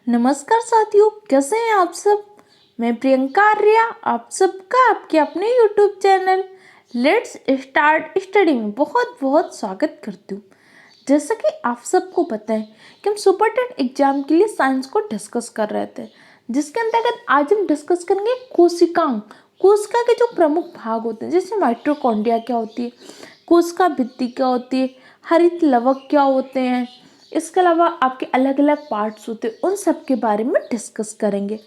नमस्कार साथियों, कैसे हैं आप सब। मैं प्रियंका आर्या आप सबका आपके अपने YouTube channel let's start study में बहुत बहुत स्वागत करती हूँ। जैसा कि आप सबको पता है कि हम सुपर 10 एग्जाम के लिए साइंस को डिस्कस कर रहे थे, जिसके अंतर्गत आज हम डिस्कस करेंगे कोशिकांग। कोशिका के जो प्रमुख भाग होते हैं, जैसे माइटोकॉन्ड्रिया क्या होती है, कोशिका भित्ति क्या होती है, हरित लवक क्या होते हैं, इसके अलावा आपके अलग अलग पार्ट्स होते हैं, उन सब के बारे में डिस्कस करेंगे।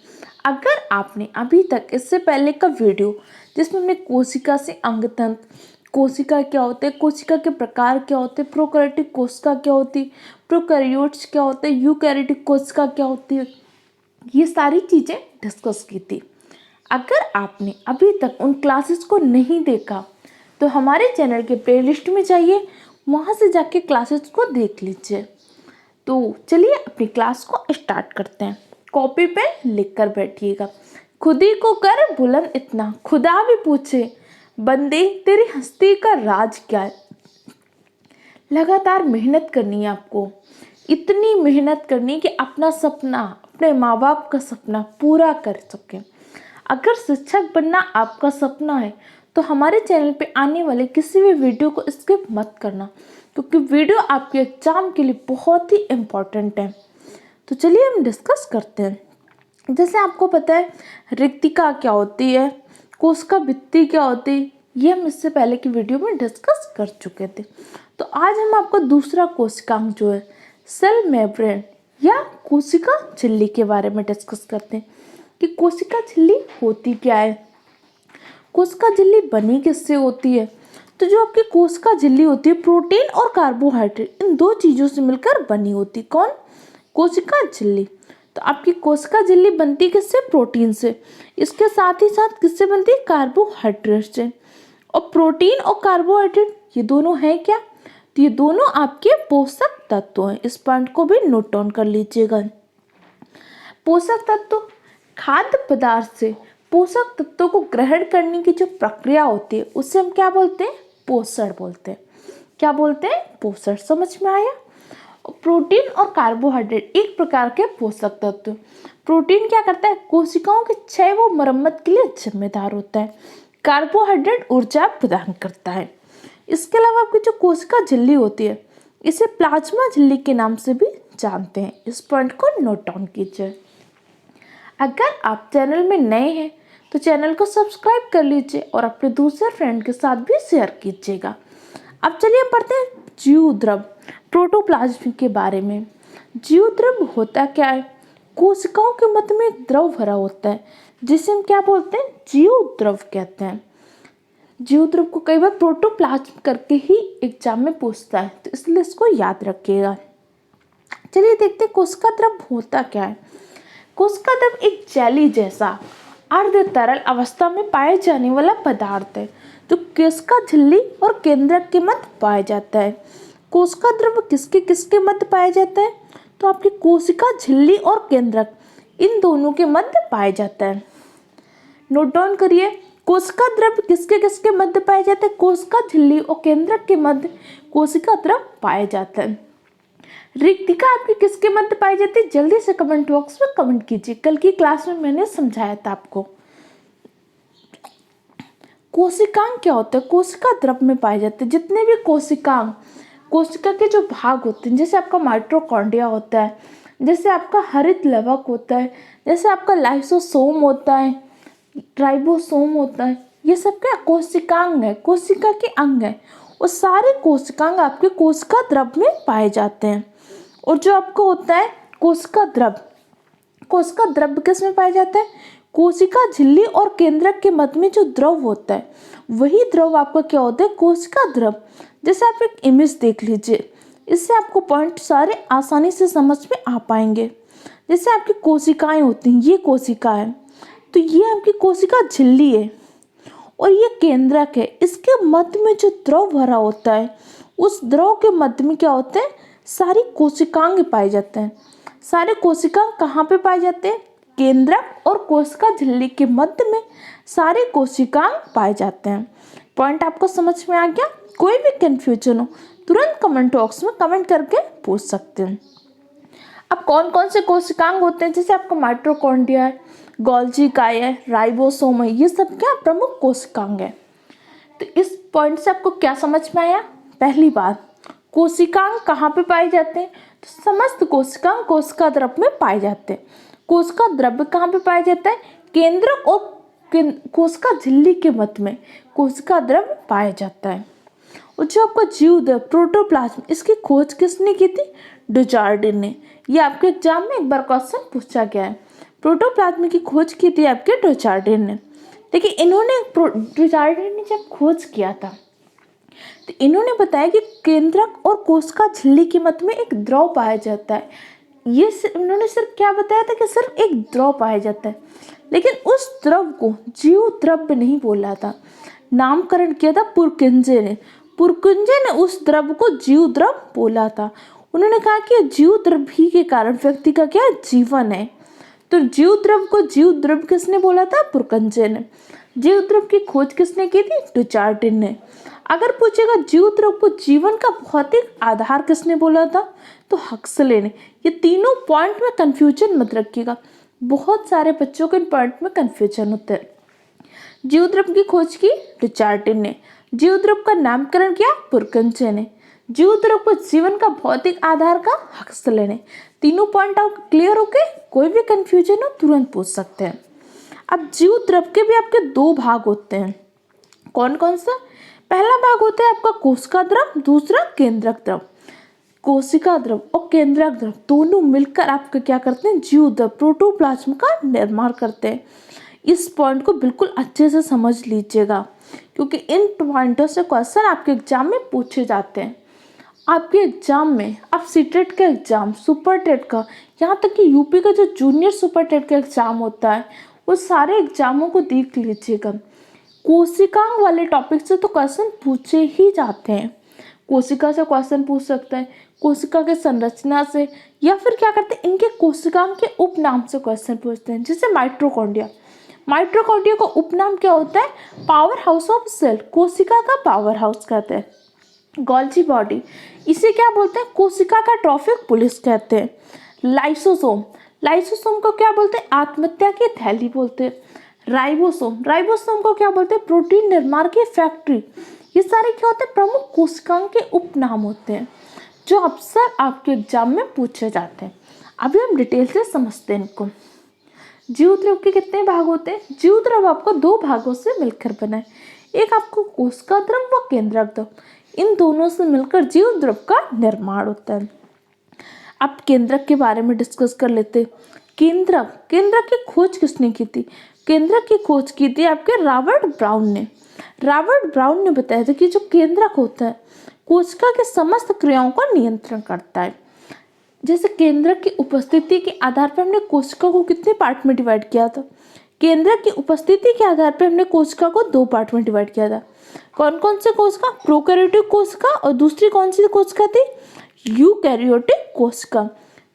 अगर आपने अभी तक इससे पहले का वीडियो जिसमें हमने कोशिका से अंगतंत्र, कोशिका क्या होते हैं, कोशिका के प्रकार क्या होते हैं, प्रोकैरियोटिक कोशिका क्या होती है, प्रोकैरियोट्स क्या होते हैं, यूकैरियोटिक कोशिका क्या होती है, ये सारी चीज़ें डिस्कस की थी। अगर आपने अभी तक उन क्लासेस को नहीं देखा तो हमारे चैनल के प्लेलिस्ट में जाइए, वहाँ से जाके क्लासेस को देख लीजिए। तो चलिए अपनी क्लास को स्टार्ट करते हैं। कॉपी पे लिख कर बैठिएगा। खुद ही को कर बुलंद इतना, खुदा भी पूछे बंदे तेरी हस्ती का राज क्या है। लगातार मेहनत करनी है आपको, इतनी मेहनत करनी कि अपना सपना, अपने माँ बाप का सपना पूरा कर सकें। अगर शिक्षक बनना आपका सपना है तो हमारे चैनल पे आने वाले किसी भी वीडियो को स्किप मत करना, क्योंकि वीडियो आपके एग्जाम के लिए बहुत ही इम्पोर्टेंट है। तो चलिए हम डिस्कस करते हैं। जैसे आपको पता है रिक्तिका क्या होती है, कोशिका भित्ति क्या होती है, ये हम इससे पहले की वीडियो में डिस्कस कर चुके थे। तो आज हम आपको दूसरा कोशिकांग जो है सेल मेम्ब्रेन या कोशिका झिल्ली के बारे में डिस्कस करते हैं कि कोशिका झिल्ली होती क्या है, कोशिका झिल्ली बनी किससे होती है। तो जो आपकी कोशिका झिल्ली होती है प्रोटीन और कार्बोहाइड्रेट इन दो चीज़ों से मिलकर बनी होती। कौन? कोशिका झिल्ली। तो आपकी कोशिका झिल्ली बनती किससे? प्रोटीन से। इसके साथ ही साथ किससे बनती है? कार्बोहाइड्रेट से। और प्रोटीन और कार्बोहाइड्रेट ये दोनों हैं क्या? तो ये दोनों आपके पोषक तत्व हैं। इस पॉइंट को भी नोट डाउन कर लीजिएगा। पोषक तत्व खाद्य पदार्थ से पोषक तत्वों को ग्रहण करने की जो प्रक्रिया होती है उससे हम क्या बोलते हैं? पोषण बोलते हैं। क्या बोलते हैं? पोषण। समझ में आया? प्रोटीन और कार्बोहाइड्रेट एक प्रकार के पोषक तत्व। प्रोटीन क्या करता है? कोशिकाओं के क्षय व मरम्मत के लिए जिम्मेदार होता है। कार्बोहाइड्रेट ऊर्जा प्रदान करता है। इसके अलावा आपकी जो कोशिका झिल्ली होती है इसे प्लाज्मा झिल्ली के नाम से भी जानते हैं। इस पॉइंट को नोट डाउन कीजिए। अगर आप चैनल में नए हैं तो चैनल को सब्सक्राइब कर लीजिए और अपने दूसरे फ्रेंड के साथ भी शेयर कीजिएगा। अब चलिए पढ़ते हैं जीव द्रव प्रोटोप्लाज्म के बारे में। जीव द्रव होता क्या है? कोशिकाओं के मध्य में एक द्रव भरा होता है जिसे हम क्या बोलते हैं? जीव द्रव कहते हैं। जीव द्रव को कई बार प्रोटोप्लाज्म करके ही एग्जाम में पूछता है, तो इसलिए इसको याद रखिएगा। चलिए देखते हैं कोशिका द्रव होता क्या है। कोशिका द्रव एक जेली जैसा अर्ध तरल अवस्था में पाए जाने वाला पदार्थ है जो कोशिका झिल्ली और केंद्रक के मध्य पाया जाता है। कोशिका द्रव किसके किसके मध्य पाया जाता है? तो आपकी कोशिका झिल्ली और केंद्रक इन दोनों के मध्य पाया जाता है। नोट डाउन करिए, कोशिका द्रव किसके किसके मध्य पाया जाता है? कोशिका झिल्ली और केंद्रक के मध्य कोशिका द्रव पाया जाता है। रिक्तिका आपकी किसके मध्य पाई जाती है? जल्दी से कमेंट बॉक्स में कमेंट कीजिए। कल की क्लास में मैंने समझाया था आपको। कोशिकांग क्या होता है? कोशिका द्रव में पाए जाते हैं। जितने भी कोशिकांग, कोशिका के जो भाग होते हैं, जैसे आपका माइटोकॉन्ड्रिया होता है, जैसे आपका हरित लवक होता है, जैसे आपका लाइसोसोम होता है, राइबोसोम होता है, ये सब क्या कोशिकांग है, कोशिका के अंग है। और सारे कोशिकांग आपके कोशिका द्रव में पाए जाते हैं। और जो आपको होता है कोशिका द्रव, कोशिका द्रव किस में पाया जाता है? कोशिका झिल्ली और केंद्रक के मध्य में जो द्रव होता है वही द्रव आपका क्या होता है? कोशिका द्रव। जैसे आप एक इमेज देख लीजिए, इससे आपको पॉइंट सारे आसानी से समझ में आ पाएंगे। जैसे आपकी कोशिकाएं होती हैं, ये कोशिका है तो ये आपकी कोशिका झिल्ली है और ये केंद्रक है। इसके मध्य में जो द्रव भरा होता है उस द्रव के मध्य में क्या होते हैं? सारी कोशिकांग पाए जाते हैं। सारे कोशिकांग कहाँ पे पाए जाते हैं? केंद्रक और कोशिका झिल्ली के मध्य में सारे कोशिकांग पाए जाते हैं। पॉइंट आपको समझ में आ गया? कोई भी कंफ्यूजन हो तुरंत कमेंट बॉक्स में कमेंट करके पूछ सकते हैं। अब कौन कौन से कोशिकांग होते हैं, जैसे आपका माइटोकॉन्ड्रिया है, गोल्जी काय है, राइबोसोम है, ये सब क्या प्रमुख कोशिकांग है। तो इस पॉइंट से आपको क्या समझ में आया? पहली बात, कोशिकांग कहाँ पे पाए जाते हैं? तो समस्त कोशिकांग कोशिका द्रव में पाए जाते हैं। कोशिका द्रव्य कहाँ पे पाया जाता है? केंद्रक और कोशिका झिल्ली के मध्य में कोशिका द्रव्य पाया जाता है। और जो आपका जीव द्रव प्रोटोप्लाज्म, इसकी खोज किसने की थी? डुचार्डिन ने। ये आपके एग्जाम में एक बार क्वेश्चन पूछा गया है। प्रोटोप्लाज्म की खोज की थी आपके डुचार्डिन ने। देखिए इन्होंने डुचार्डिन ने जब खोज किया था तो इन्होंने बताया कि केंद्रक और कोशिका झिल्ली के मध्य में एक द्रव पाया जाता है। ये इन्होंने सिर्फ क्या बताया था कि सिर्फ एक द्रव पाया जाता है, लेकिन उस द्रव को जीव द्रव्य नहीं बोला था, नामकरण किया था पुरकिंजे ने। पुरकिंजे ने उस द्रव को जीव द्रव बोला था। उन्होंने कहा कि जीव द्रव ही के कारण व्यक्ति का क्या जीवन है। तो जीव द्रव को जीव द्रव किसने बोला था? पुरकिंजे ने। जीव द्रव की खोज किसने की थी? डुचार्डिन ने। अगर पूछेगा जीव द्रव को जीवन का भौतिक आधार किसने बोला था? तो हक्सले ने। ये तीनों पॉइंट में कंफ्यूजन मत रखिएगा, बहुत सारे बच्चों को इन पॉइंट में कंफ्यूजन होता है। जीव द्रव की खोज की डुचार्डिन ने, जीव द्रव का नामकरण किया पुरकिंजे ने, जीव द्रव को जीवन का भौतिक आधार का हक्सले ने। तीनों पॉइंट आप क्लियर हो गए? कोई भी कंफ्यूजन हो तुरंत पूछ सकते हैं। अब जीव द्रव के भी आपके दो भाग होते हैं। कौन कौन सा? पहला भाग होता है आपका कोशिका द्रव, दूसरा केंद्रक द्रव। कोशिका द्रव और केंद्रक द्रव दोनों मिलकर आपका क्या करते हैं? जीव द्रव प्रोटोप्लाज्म का निर्माण करते हैं। इस पॉइंट को बिल्कुल अच्छे से समझ लीजिएगा, क्योंकि इन पॉइंटों से क्वेश्चन आपके एग्जाम में पूछे जाते हैं। आपके एग्जाम में आप सीटेट का एग्जाम, सुपर टेट का, यहाँ तक कि यूपी का जो जूनियर सुपर टेट का एग्जाम होता है, वो सारे एग्जामों को देख लीजिएगा। कोशिकांग वाले टॉपिक से तो क्वेश्चन पूछे ही जाते हैं। कोशिका से क्वेश्चन पूछ सकते हैं, कोशिका के संरचना से, या फिर क्या करते हैं इनके कोशिकांग के उपनाम से क्वेश्चन पूछते हैं। जैसे माइटोकॉन्ड्रिया, माइटोकॉन्ड्रिया का उपनाम क्या होता है? पावर हाउस ऑफ सेल, कोशिका का पावर हाउस कहते हैं। गोल्जी बॉडी, इसे क्या बोलते हैं? कोशिका का ट्रॉफिक पुलिस कहते हैं। लाइसोसोम, लाइसोसोम को क्या बोलते हैं? आत्महत्या की थैली बोलते हैं। राइबोसोम, राइबोसोम को क्या बोलते हैं? प्रोटीन निर्माण की फैक्ट्री। ये सारे क्या होते हैं? प्रमुख कोशिकांग के उपनाम होते हैं, जो अक्सर आपके एग्जाम में पूछे जाते हैं। अभी हम डिटेल से समझते हैं इनको। जीव द्रव के कितने भाग होते हैं? जीव द्रव आपको दो भागों से मिलकर बना है। एक आपको कोशिका द्रव व केंद्रक द्रव, इन दोनों से मिलकर जीव द्रव का निर्माण होता है। अब केंद्रक के बारे में डिस्कस कर लेते हैं। केंद्रक, केंद्रक की खोज किसने की थी? केंद्रक की खोज की थी आपके रॉबर्ट ब्राउन ने। रॉबर्ट ब्राउन ने बताया था कि जो केंद्रक होता है कोशिका के समस्त क्रियाओं का नियंत्रण करता है। जैसे केंद्रक की उपस्थिति के आधार पर हमने कोशिका को कितने पार्ट में डिवाइड किया था? केंद्रक की उपस्थिति के आधार पर हमने कोशिका को दो पार्ट में डिवाइड किया था। कौन कौन से कोशिका? प्रोकैरियोटिक कोशिका, और दूसरी कौन सी कोशिका थी? यूकैरियोटिक कोशिका।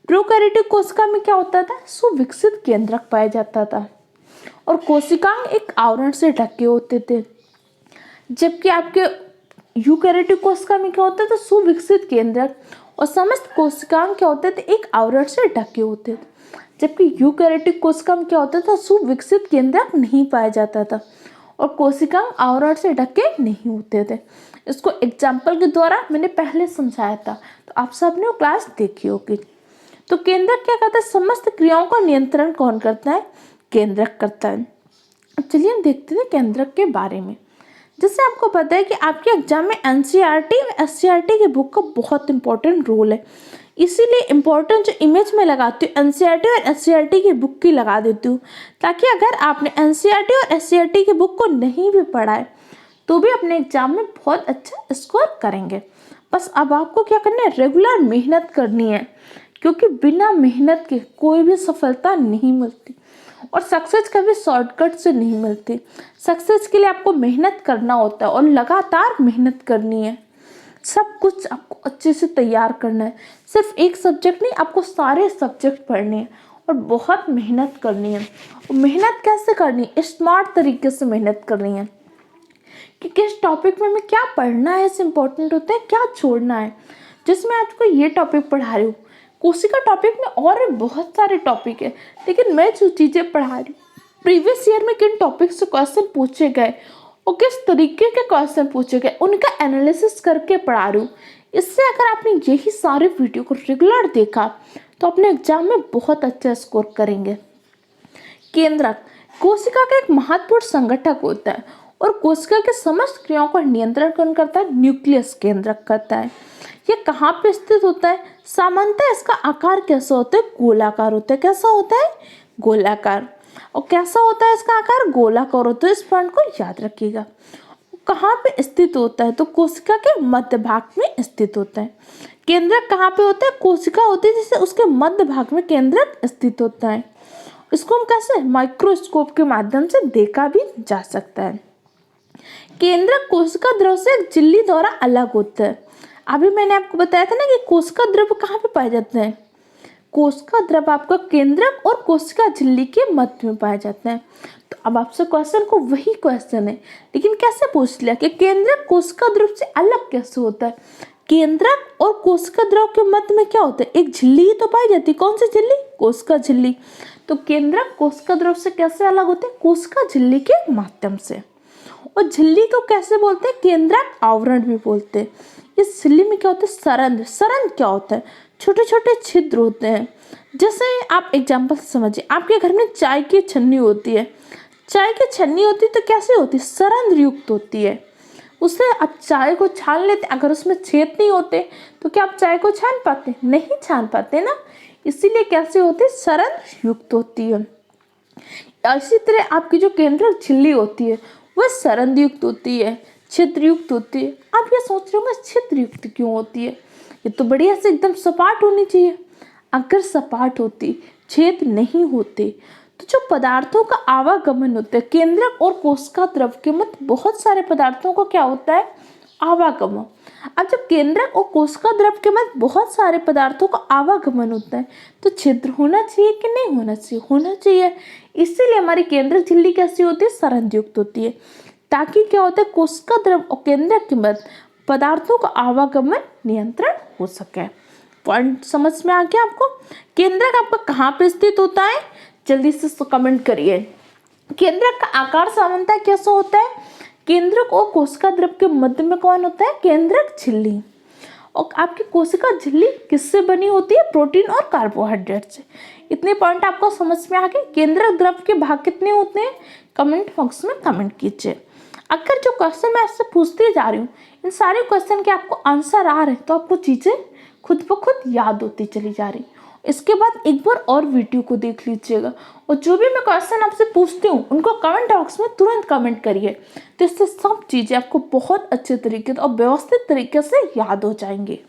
प्रोकैरियोटिक कोशिका में क्या होता था? सुविकसित केंद्रक पाया जाता था और कोशिकांग एक आवरण से ढके होते थे। जबकि आपके यूकैरियोटिक कोशिका में क्या होता था? सुविकसित केंद्रक, और समस्त कोशिकांग क्या होते थे? एक आवरण से ढके होते थे। जबकि यूकैरियोटिक कोशिका में क्या होता था? सुविकसित केंद्रक नहीं पाया जाता था और कोशिकांग आवरण से ढके नहीं होते थे। इसको एग्जाम्पल के द्वारा मैंने पहले समझाया था, तो आप सबने वो क्लास देखी होगी। तो केंद्रक क्या करता है? समस्त क्रियाओं का नियंत्रण कौन करता है? केंद्रक करता है। अब चलिए हम देखते हैं केंद्रक के बारे में। जैसे आपको पता है कि आपके एग्जाम में एनसीईआरटी और एससीईआरटी के बुक का बहुत इंपॉर्टेंट रोल है, इसीलिए इम्पोर्टेंट जो इमेज में लगाती हूँ एनसीईआरटी और एससीईआरटी की बुक की लगा देती हूँ, ताकि अगर आपने एनसीईआरटी और एससीईआरटी की बुक को नहीं भी पढ़ा है तो भी अपने एग्जाम में बहुत अच्छा स्कोर करेंगे। बस अब आपको क्या करना है? रेगुलर मेहनत करनी है, क्योंकि बिना मेहनत के कोई भी सफलता नहीं मिलती और सक्सेस कभी शॉर्टकट से नहीं मिलती। सक्सेस के लिए आपको मेहनत करना होता है और लगातार मेहनत करनी है। सब कुछ आपको अच्छे से तैयार करना है। सिर्फ एक सब्जेक्ट नहीं, आपको सारे सब्जेक्ट पढ़ने हैं और बहुत मेहनत करनी है। और मेहनत कैसे करनी है? स्मार्ट तरीके से मेहनत करनी है कि किस टॉपिक में हमें क्या पढ़ना है, इससे इम्पोर्टेंट होता है क्या छोड़ना है। जिसमें आपको ये टॉपिक पढ़ा रही हूँ, कोशिका टॉपिक में और भी बहुत सारे टॉपिक है, लेकिन मैं जो चीज़ें पढ़ा रही हूँ प्रीवियस ईयर में किन टॉपिक से क्वेश्चन पूछे गए और किस तरीके के क्वेश्चन पूछे गए उनका एनालिसिस करके पढ़ा रही हूँ। इससे अगर आपने यही सारे वीडियो को रेगुलर देखा तो अपने एग्जाम में बहुत अच्छा स्कोर करेंगे। केंद्रक कोशिका का एक महत्वपूर्ण संगठक होता है और कोशिका के समस्त क्रियाओं का नियंत्रण कौन करता है? न्यूक्लियस केंद्रक करता है। ये कहाँ पे स्थित होता है? सामान्यतः इसका आकार कैसा होता है? गोलाकार होता है। कैसा होता है? गोलाकार। और कैसा होता है इसका आकार? गोलाकार होता है। इस पॉइंट को याद रखिएगा। कहाँ पे स्थित होता है? तो कोशिका के मध्य भाग में स्थित होता है। केंद्रक कहाँ पे होता है? कोशिका होती है जिससे उसके मध्य भाग में केंद्रक स्थित होता है। इसको हम कैसे? माइक्रोस्कोप के माध्यम से देखा भी जा सकता है। केंद्रक कोशिका द्रव से एक झिल्ली द्वारा अलग होता है। अभी मैंने आपको बताया था ना कि कोशिका द्रव कहाँ पे पाए जाते हैं? कोशिका द्रव आपका केंद्रक और कोशिका झिल्ली के मध्य में पाया जाता है। तो अब आपसे क्वेश्चन को वही क्वेश्चन है, लेकिन कैसे पूछ लिया कि केंद्रक कोशिका द्रव से अलग कैसे होता है? केंद्रक और कोशिका द्रव के मध्य में क्या होता है? एक झिल्ली ही तो पाई जाती है। कौन सी झिल्ली? कोशिका झिल्ली। तो केंद्रक कोशिका द्रव से कैसे अलग होते हैं? कोशिका झिल्ली के माध्यम से। और झिल्ली को कैसे बोलते हैं? केंद्रक आवरण भी बोलते हैं। इस झिल्ली में क्या होता है? सरंध्र। सरंध्र क्या होता है? छोटे छोटे छिद्र होते हैं। जैसे आप एग्जाम्पल समझिए, आपके घर में चाय की छन्नी होती है। चाय की छन्नी होती है तो कैसे होती है? सरंध्र युक्त होती है। उससे आप चाय को छान लेते, अगर उसमें छेद नहीं होते तो क्या आप चाय को छान पाते? नहीं छान पाते ना। इसीलिए कैसे होते? सरंध्र युक्त होती है। इसी तरह आपकी जो केंद्रक झिल्ली होती है वह सरंध्र युक्त होती है, छिद्र युक्त होती है। आप ये सोच रहे होंगे छिद्र युक्त क्यों होती है? ये तो बढ़िया से एकदम सपाट होनी चाहिए। अगर सपाट होती, छेद नहीं होते, तो जो पदार्थों का आवागमन होता है केंद्रक और कोशिका द्रव के मध्य बहुत सारे पदार्थों का क्या होता है? आवागमन। अब जब केंद्रक और कोशिका द्रव के मध्य बहुत सारे पदार्थों का आवागमन होता है तो छिद्र होना चाहिए कि नहीं होना चाहिए? होना चाहिए। इसीलिए हमारी केंद्रक झिल्ली कैसी होती है? सरंध्र युक्त होती है, ताकि क्या होता है? कोशिका द्रव और केंद्रक के मध्य पदार्थों का आवागमन नियंत्रण हो सके। पॉइंट समझ में आ गया आपको? केंद्रक आपका कहाँ पे स्थित होता है? जल्दी से कमेंट करिए। केंद्रक का आकार सामान्यतः कैसा होता है? केंद्रक और कोशिका द्रव के मध्य में कौन होता है? केंद्रक झिल्ली। और आपकी कोशिका झिल्ली किससे बनी होती है? प्रोटीन और कार्बोहाइड्रेट से। इतने पॉइंट आपको समझ में आ गए। केंद्रक द्रव के भाग कितने होते हैं? कमेंट बॉक्स में कमेंट कीजिए। अगर जो क्वेश्चन मैं आपसे पूछती जा रही हूँ इन सारे क्वेश्चन के आपको आंसर आ रहे हैं तो आपको चीज़ें खुद ब खुद याद होती चली जा रही। इसके बाद एक बार और वीडियो को देख लीजिएगा और जो भी मैं क्वेश्चन आपसे पूछती हूँ उनको कमेंट बॉक्स में तुरंत कमेंट करिए, तो इससे सब चीज़ें आपको बहुत अच्छे तरीके और व्यवस्थित तरीके से याद हो जाएंगे।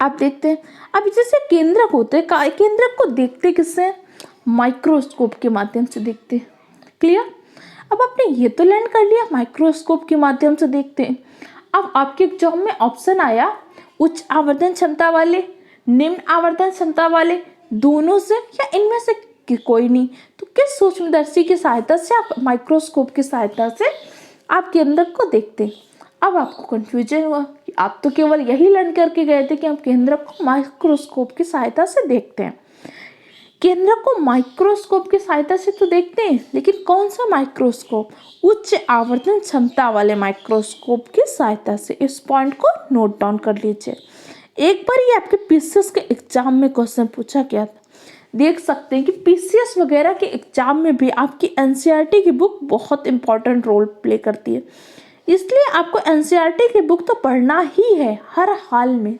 आप देखते हैं अब जैसे केंद्रक होते हैं, केंद्रक को देखते किससे? माइक्रोस्कोप के माध्यम से देखते हैं। क्लियर? अब आपने ये तो लर्न कर लिया माइक्रोस्कोप के माध्यम से देखते हैं। अब आपके एग्जाम में ऑप्शन आया उच्च आवर्धन क्षमता वाले, निम्न आवर्धन क्षमता वाले, दोनों से या इनमें से कोई नहीं, तो किस सूक्ष्मदर्शी की सहायता से आप माइक्रोस्कोप की सहायता से आप केंद्रक को देखते हैं? अब आपको कंफ्यूजन हुआ कि आप तो केवल यही लर्न करके गए थे कि हम केंद्रक को माइक्रोस्कोप की सहायता से देखते हैं। केंद्रक को माइक्रोस्कोप की सहायता से तो देखते हैं, लेकिन कौन सा माइक्रोस्कोप? उच्च आवर्धन क्षमता वाले माइक्रोस्कोप की सहायता से। इस पॉइंट को नोट डाउन कर लीजिए। एक बार ये आपके पीसीएस के एग्जाम में क्वेश्चन पूछा गया था। देख सकते हैं कि पीसीएस वगैरह के एग्जाम में भी आपकी एनसीईआरटी की बुक बहुत इंपॉर्टेंट रोल प्ले करती है। इसलिए आपको एनसीईआरटी की बुक तो पढ़ना ही है हर हाल में।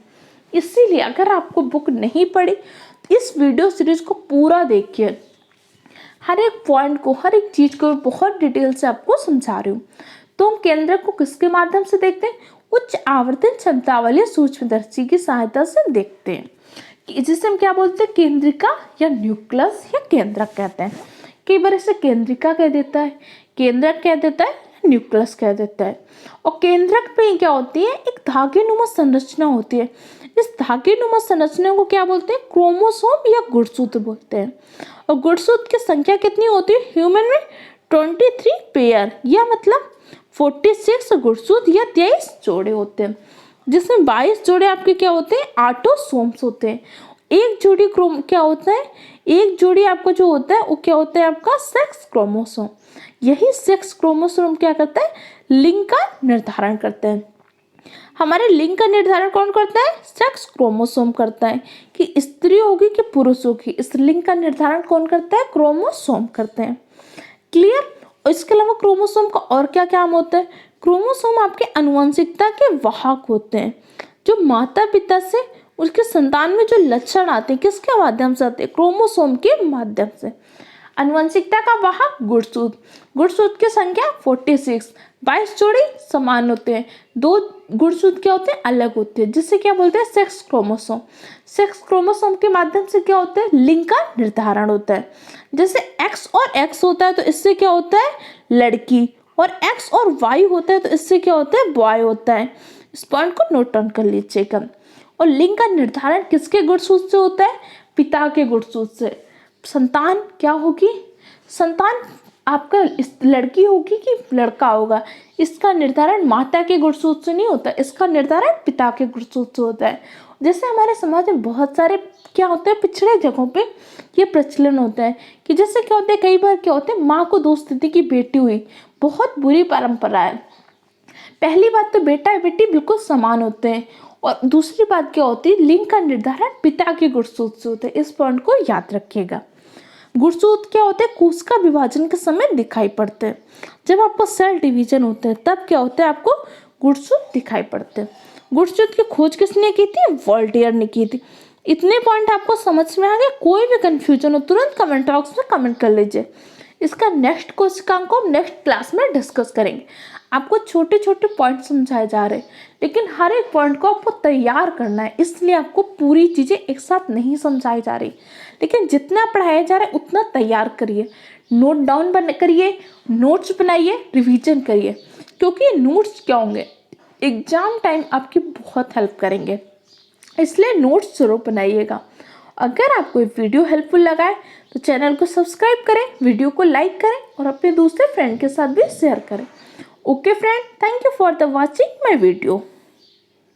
इसीलिए अगर आपको बुक नहीं पढ़ी इस वीडियो सीरीज को पूरा देखिए। हर एक पॉइंट को, हर एक चीज को बहुत डिटेल से आपको समझा रही हूँ। तो हम केंद्रक को किसके माध्यम से देखते हैं? उच्च आवर्धन क्षमता वाले सूक्ष्मदर्शी की सहायता से देखते हैं, जिसे हम क्या बोलते हैं? केंद्रिका या न्यूक्लियस या केंद्रक कहते हैं। कई बार इसे केंद्रिका कह देता है, केंद्रक कह देता है, न्यूक्लियस कह देता है। और केंद्रक पे क्या होती है? एक धागेनुमा संरचना होती है। इस धागेनुमा संरचना को क्या बोलते हैं? क्रोमोसोम या गुणसूत्र बोलते हैं। और गुणसूत्र की संख्या कितनी होती है? ह्यूमन में 23 पेयर या मतलब 46 गुणसूत्र या 23 जोड़े होते हैं। जिसमें 22 जोड़े आपके क्या होते हैं, ऑटोसोम्स होते हैं। एक जोड़ी क्या होता है, एक जोड़ी आपका जो होता है वो क्या होता है, आपका सेक्स क्रोमोसोम। यही सेक्स क्रोमोसोम क्या करता है, लिंग का निर्धारण करता है। हमारे लिंग का निर्धारण कौन करता है, सेक्स क्रोमोसोम करता है, कि स्त्री होगी कि पुरुष होगी, इस लिंग का निर्धारण कौन करता है, क्रोमोसोम करते हैं। क्लियर। इसके अलावा क्रोमोसोम का और क्या काम होता है, क्रोमोसोम आपके आनुवंशिकता के वाहक होते हैं, जो माता पिता से उसके संतान में जो लक्षण आते हैं किसके माध्यम से आते हैं, क्रोमोसोम के माध्यम से। आनुवंशिकता का वाहक गुणसूत्र, गुणसूत्र की संख्या 46, 22 जोड़े समान होते हैं, 2 गुणसूत्र क्या होते हैं, अलग होते हैं, जिससे क्या बोलते हैं, सेक्स क्रोमोसोम। सेक्स क्रोमोसोम के माध्यम से क्या होता है, लिंग का निर्धारण होता है। जैसे एक्स और एक्स होता है तो इससे क्या होता है, लड़की, और एक्स और वाई होता है तो इससे क्या होता है, बॉय होता है। इस पॉइंट को नोट डाउन कर लीजिएगा। और लिंग का निर्धारण किसके गुणसूत्र से होता है, पिता के गुणसूत्र से। संतान क्या होगी, संतान आपका लड़की होगी कि लड़का होगा, इसका निर्धारण माता के गुणसूत्र से नहीं होता, इसका निर्धारण पिता के गुणसूत्र से होता है। जैसे हमारे समाज में बहुत सारे क्या होते हैं, पिछड़े जगहों पे ये प्रचलन होता है कि जैसे क्या होता है, कई बार क्या होता है, माँ को दोस्त दीदी की बेटी हुई, बहुत बुरी परंपरा है। पहली बात तो बेटा बेटी बिल्कुल समान होते हैं, और दूसरी बात क्या होती है, लिंग का निर्धारण पिता के गुणसूत्र से होता है। इस पॉइंट को याद रखिएगा। गुणसूत्र क्या होते हैं, कोशिका विभाजन के समय दिखाई पड़ते हैं। जब आपको सेल डिवीजन होते हैं तब क्या होता है, आपको गुणसूत्र दिखाई पड़ते हैं। गुणसूत्र की खोज किसने की थी, वोल्टेयर ने की थी। इतने पॉइंट आपको समझ में आ गए, कोई भी कंफ्यूजन हो तुरंत कमेंट बॉक्स में कमेंट कर लीजिए। इसका नेक्स्ट क्वेश्चन को हम नेक्स्ट क्लास में डिस्कस करेंगे। आपको छोटे छोटे पॉइंट समझाए जा रहे हैं, लेकिन हर एक पॉइंट को आपको तैयार करना है, इसलिए आपको पूरी चीज़ें एक साथ नहीं समझाई जा रही, लेकिन जितना पढ़ाया जा रहा है उतना तैयार करिए, नोट डाउन करिए, नोट्स बनाइए, रिवीजन करिए, क्योंकि ये नोट्स क्या होंगे, एग्जाम टाइम आपकी बहुत हेल्प करेंगे, इसलिए नोट्स जरूर बनाइएगा। अगर आपको ये वीडियो हेल्पफुल लगा है तो चैनल को सब्सक्राइब करें, वीडियो को लाइक करें और अपने दूसरे फ्रेंड के साथ भी शेयर करें। Okay friend, thank you for the watching my video.